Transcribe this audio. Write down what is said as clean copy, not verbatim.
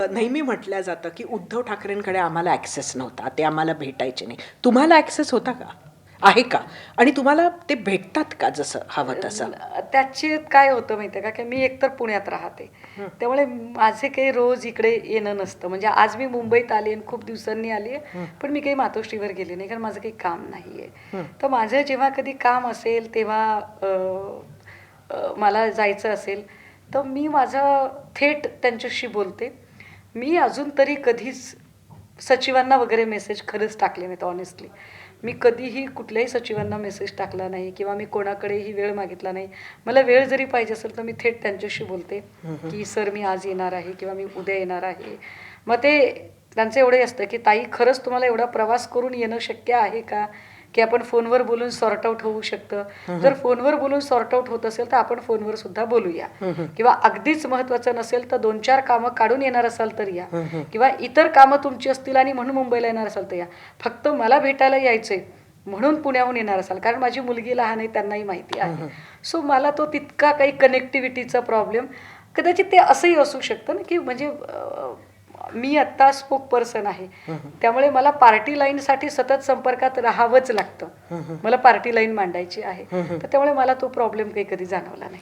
नेहमी म्हटलं जातं की उद्धव ठाकरेंकडे आम्हाला ॲक्सेस नव्हता, ते आम्हाला भेटायचे नाही. तुम्हाला ॲक्सेस होता का? आहे का? आणि तुम्हाला ते भेटतात का जसं हवं तसं? त्याची काय होतं माहिती आहे का, की मी एकतर पुण्यात राहते. त्यामुळे माझे काही रोज इकडे येणं नसतं. म्हणजे आज मी मुंबईत आली आणि खूप दिवसांनी आली आहे, पण मी काही मातोश्रीवर गेले नाही, कारण माझं काही काम नाही आहे. तर माझं जेव्हा कधी काम असेल तेव्हा मला जायचं असेल, तर मी माझं थेट त्यांच्याशी बोलते. मी अजून तरी कधीच सचिवांना वगैरे मेसेज खरंच टाकले नाहीत ऑनेस्टली. मी कधीही कुठल्याही सचिवांना मेसेज टाकला नाही किंवा मी कोणाकडेही वेळ मागितला नाही. मला वेळ जरी पाहिजे असेल तर मी थेट त्यांच्याशी बोलते की सर मी आज येणार आहे किंवा मी उद्या येणार आहे. मग ते त्यांचं एवढे असतं की ताई खरंच तुम्हाला एवढा प्रवास करून येणं शक्य आहे का, की आपण फोनवर बोलून सॉर्ट आउट होऊ शकतं. जर फोनवर बोलून सॉर्ट आउट होत असेल तर आपण फोनवर सुद्धा बोलूया, किंवा अगदीच महत्त्वाचं नसेल तर 2-4 कामं काढून येणार असाल तर या, किंवा इतर कामं तुमची असतील आणि म्हणून मुंबईला येणार असाल तर या. फक्त मला भेटायला यायचंय म्हणून पुण्याहून येणार असाल, कारण माझी मुलगी लहान आहे त्यांनाही माहिती आहे. सो मला तो तितका काही कनेक्टिव्हिटीचा प्रॉब्लेम, कदाचित ते असंही असू शकतं ना, की म्हणजे मी आत्ता स्पोक पर्सन आहे, त्यामुळे मला पार्टी लाईनसाठी सतत संपर्कात राहावंच लागतं. मला पार्टी लाईन मांडायची आहे, तर त्यामुळे मला तो प्रॉब्लेम काही कधी जाणवला नाही.